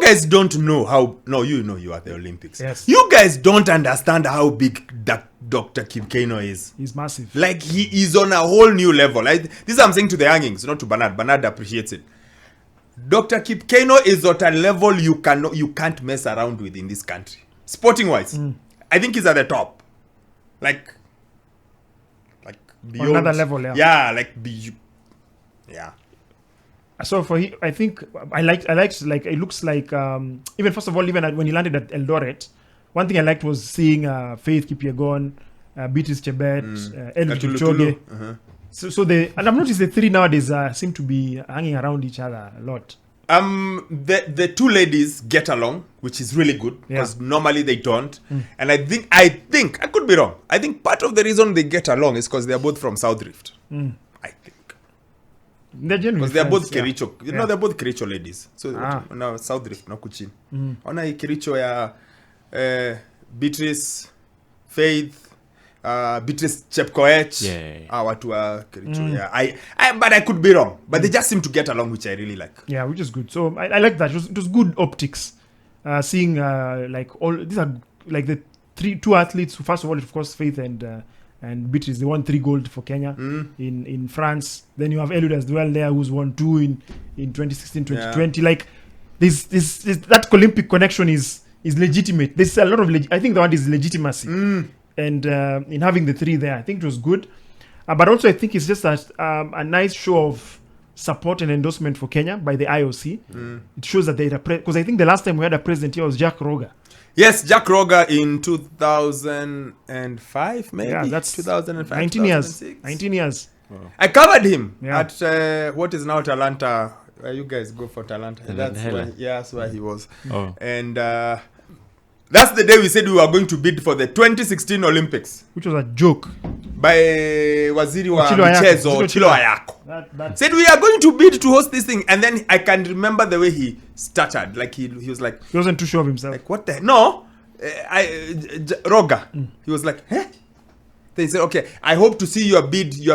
guys don't know how. No, you know you are the Olympics. Yes. You guys don't understand how big that Dr. Keino is. He's massive. Like, he is on a whole new level. This I'm saying to the youngings, not to Bernard. Bernard appreciates it. Dr. Keino is at a level you can't mess around with in this country. Sporting wise. I think he's at the top. Like beyond. On another level, yeah. Yeah, yeah. So I think I liked like it looks like even first of all, even when he landed at Eldoret, one thing I liked was seeing Faith Kipyegon, Beatrice Chebet, Eliud Kipchoge. So and I've noticed the three nowadays seem to be hanging around each other a lot. The two ladies get along, which is really good because normally they don't. And I think I could be wrong. I think part of the reason they get along is because they are both from South Rift. I think. Because they are both Kericho. You know, they're both Kericho ladies. So now South Rift, no Kuchin. Ona Kericho ya Beatrice, Faith, Beatrice Chepkoech. Watu wa Kericho. But I could be wrong. But they just seem to get along, which I really like. Yeah, which is good. So I like that. It was good optics. Seeing like all these are like the two athletes. First of all, of course, Faith and Beatrice, they won 3 gold for Kenya in France. Then you have Eliud as well there, who's won 2 in 2016, 2020. Like this that Olympic connection is legitimate. There's a lot of I think the word is legitimacy. And in having the 3 there, I think it was good. But also I think it's just a nice show of support and endorsement for Kenya by the IOC. It shows that they because I think the last time we had a president here was Jack Roger. Yes, Jack Roger in 2005, maybe. Yeah, that's 2005. 19 years. 19 years. Wow. I covered him at what is now Talanta. Where you guys go for Talanta. That's where he was. And that's the day we said we were going to bid for the 2016 Olympics. Which was a joke. By Waziri wa Michezo, Chilo Ayako. Said we are going to bid to host this thing. And then I can remember the way he stuttered. Like he was like... He wasn't too sure of himself. Like, what the hell? No. Roger. He was like, eh? They said, okay, I hope to see your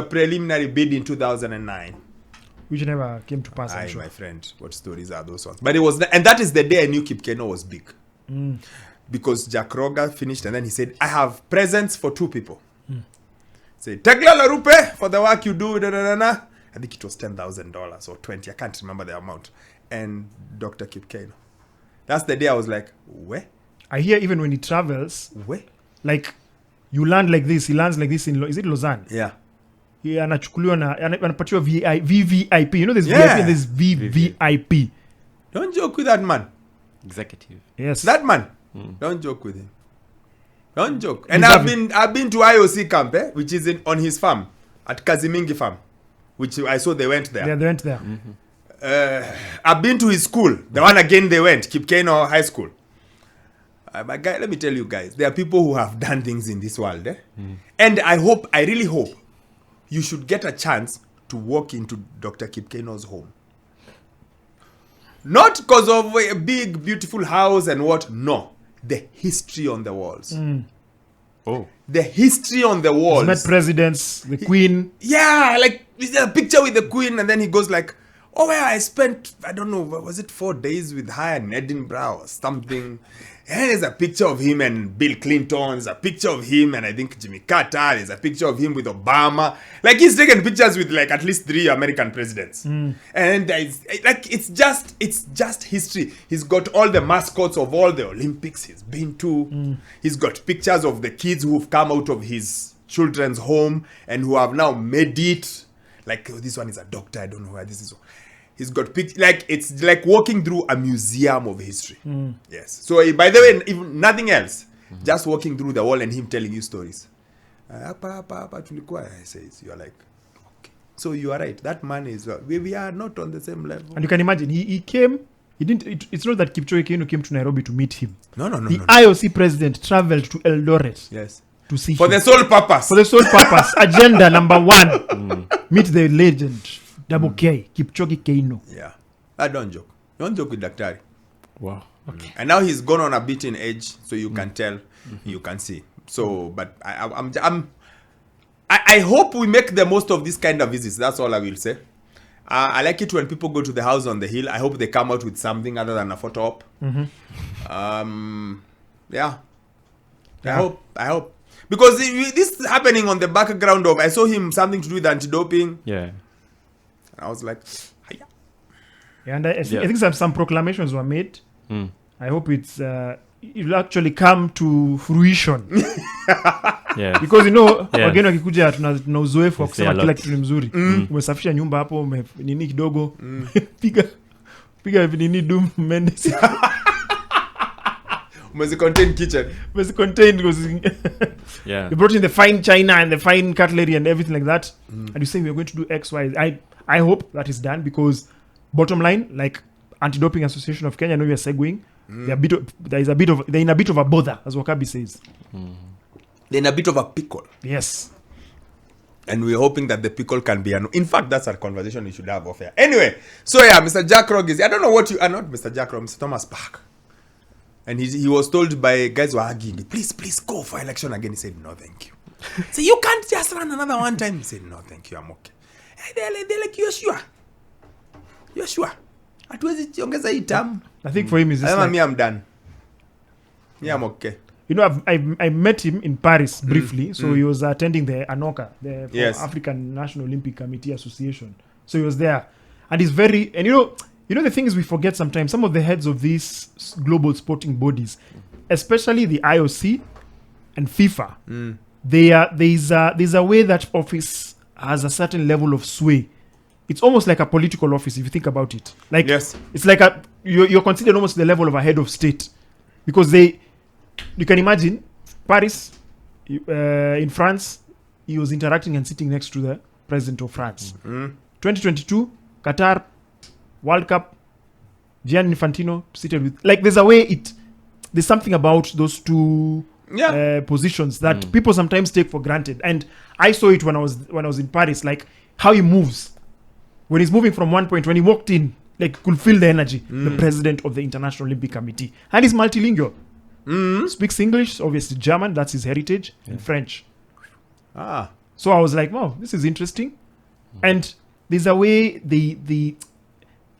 preliminary bid in 2009. Which never came to pass, I'm sure. My friend, what stories are those ones? But it was... And that is the day I knew Keino was big. Because Jack Roger finished and then he said, I have presents for 2 people. Say, Tegla Larupe for the work you do. I think it was $10,000 or 20. I can't remember the amount. And Dr. Keino. That's the day I was like, where? I hear even when he travels, where? Like, you land like this. He lands like this in, is it Lausanne? Yeah. He anachukuliwa anapatiwa VVIP. You know there's VIP and there's VVIP. Don't joke with that man. Executive. Yes. That man. Don't joke with him. Don't joke. And I've been to IOC camp, which is on his farm, at Kazimingi farm, which I saw they went there. Yeah, they went there. I've been to his school. The one again they went, Keino High School. But guys, let me tell you guys, there are people who have done things in this world. And I really hope, you should get a chance to walk into Dr. Keino's home. Not because of a big, beautiful house and what. No. The history on the walls. The history on the walls. He's met presidents, the Queen. Yeah, like there's a picture with the Queen, and then he goes like, oh, well, I spent, I don't know, was it 4 days with her in Edinburgh or something? And there's a picture of him and Bill Clinton. There's a picture of him and I think Jimmy Carter. There's a picture of him with Obama. Like, he's taken pictures with like at least 3 American presidents. And it's just history. He's got all the mascots of all the Olympics he's been to. He's got pictures of the kids who've come out of his children's home and who have now made it. Like, oh, this one is a doctor. I don't know where this is. He's got pictures. Like, it's like walking through a museum of history. Yes. So, by the way, even nothing else. Just walking through the wall and him telling you stories. Says, you're like, okay. So, you are right. That man is... we are not on the same level. And you can imagine, he came... He didn't. It's not that Kipchoge Keino came to Nairobi to meet him. No. The IOC president traveled to Eldoret. Yes. To see for him. the sole purpose. For the sole purpose. Agenda number 1. Meet the legend. Double K. Kipchoge Keino. Yeah. Don't joke. Don't joke with Daktari. Wow. Okay. And now he's gone on a bit in age, so you can tell, you can see. So, but I hope we make the most of this kind of visits. That's all I will say. I like it when people go to the house on the hill. I hope they come out with something other than a photo op. Yeah. I hope. Because this is happening on the background of, I saw him something to do with anti-doping. Yeah. And I was like, hiya. Yeah, and I think some proclamations were made. I hope it will actually come to fruition. Yeah. Because Yeah. wageni wakikuja tuna uzoefu wa We say kusema a kila lot. kitu ni mzuri. Umesafisha nyumba hapo, nini kidogo. Piga nini Doom Mendes. Must contain kitchen. Was contained because Yeah. you brought in the fine china and the fine cutlery and everything like that, and you say we're going to do X, Y. I hope that is done, because bottom line, like Anti-Doping Association of Kenya, I know you're segueing. They're in a bit of a bother, as Wokabi says. They're in a bit of a pickle. Yes. And we're hoping that the pickle can be in fact, that's a conversation we should have off air. Anyway, so yeah, Mr. Jack Rog is, I don't know what you are, not Mr. Jack Rog, Mr. Thomas Park. And he was told by guys who were arguing, please go for election again. He said, no, thank you. So you can't just run another one time. He said, no, thank you, I'm okay. They're like, you're sure? You're sure? Hatuwezi ongeza hii term. I think for him is just Me, I'm done. Yeah, I'm okay. I met him in Paris briefly. So he was attending the ANOCA, the African National Olympic Committee Association. So he was there, and he's very, and the thing is, we forget sometimes, some of the heads of these global sporting bodies, especially the IOC and FIFA, there's a way that office has a certain level of sway. It's almost like a political office if you think about it. Like, yes, it's like you're considered almost the level of a head of state, because you can imagine Paris, in France, he was interacting and sitting next to the president of France. 2022 Qatar World Cup, Gianni Infantino seated with, like, there's something about those two positions that people sometimes take for granted. And I saw it when I was in Paris, like how he moves when he's moving from one point, when he walked in, like, could feel the energy. The president of the International Olympic Committee, and he's multilingual. Speaks English, obviously German, that's his heritage, and French. So I was like, wow, this is interesting. And there's a way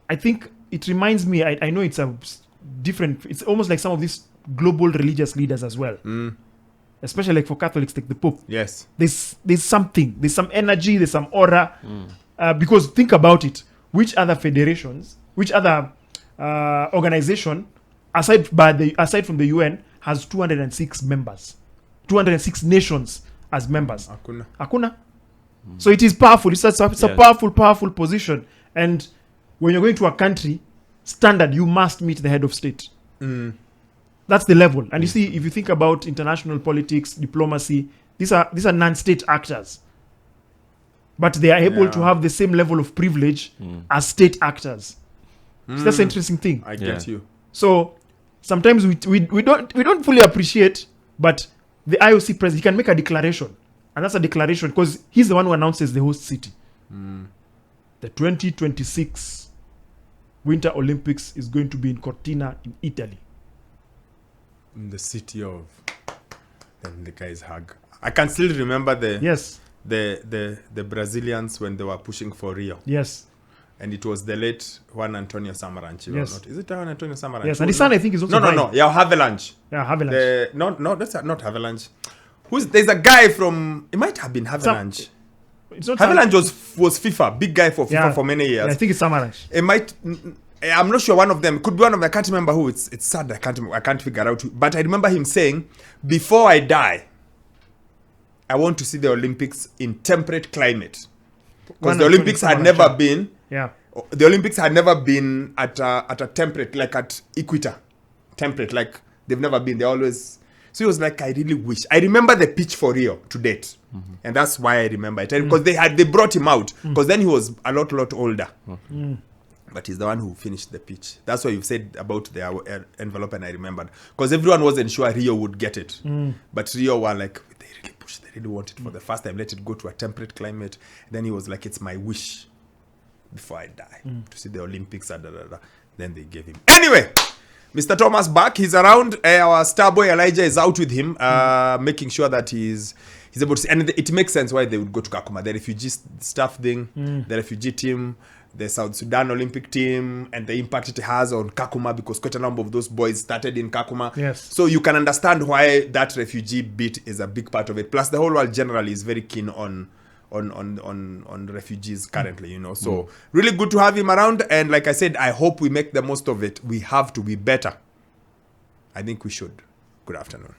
I think it reminds me, I know it's a different, it's almost like some of these global religious leaders as well. Especially like for Catholics, like the Pope. Yes. There's something, there's some energy, there's some aura. Because think about it, which other federations, which other organization, aside from the UN, has 206 members, 206 nations as members? Hakuna. So it is powerful. It's a powerful position. And when you're going to a country, standard, you must meet the head of state. That's the level. And you see, if you think about international politics, diplomacy, these are non-state actors, but they are able to have the same level of privilege as state actors. So that's an interesting thing. I get you. So sometimes we don't fully appreciate, but the IOC president, he can make a declaration, and that's a declaration because he's the one who announces the host city. The 2026 Winter Olympics is going to be in Cortina in Italy. In the city of, then the guys hug. I can still remember the Brazilians when they were pushing for Rio. Yes. And it was the late Juan Antonio Samaranch. Yes. Is it Juan Antonio Samaranch? Yes, and his son, I think, is also No. Yeah, Havelange. Yeah, Havelange. No, that's not Havelange. There's a guy from, it might have been Havelange. Havelange was FIFA, big guy for FIFA for many years. Yeah, I think it's Samaranch. It might, I'm not sure, one of them, could be one of them, I can't remember who. It's sad, I can't figure out who. But I remember him saying, before I die, I want to see the Olympics in temperate climate. Because the Olympics had never been, the Olympics had never been at a temperate, like at equator temperate, like they've never been. They always, so he was like, I really wish. I remember the pitch for Rio to date. And that's why I remember it. Because they brought him out, because then he was a lot older. But he's the one who finished the pitch. That's what you said about the envelope, and I remembered. Because everyone wasn't sure Rio would get it. But Rio were like, they really pushed, they really want it for the first time. Let it go to a temperate climate. Then he was like, it's my wish before I die to see the Olympics. Then they gave him. Anyway, Mr. Thomas back. He's around. Our star boy Elijah is out with him, making sure that he's able to see. And it makes sense why they would go to Kakuma. The refugee stuff thing, the refugee team. the South Sudan Olympic team and the impact it has on Kakuma, because quite a number of those boys started in Kakuma. Yes. So you can understand why that refugee bit is a big part of it. Plus, the whole world generally is very keen on refugees currently, you know. So really good to have him around. And like I said, I hope we make the most of it. We have to be better. I think we should. Good afternoon.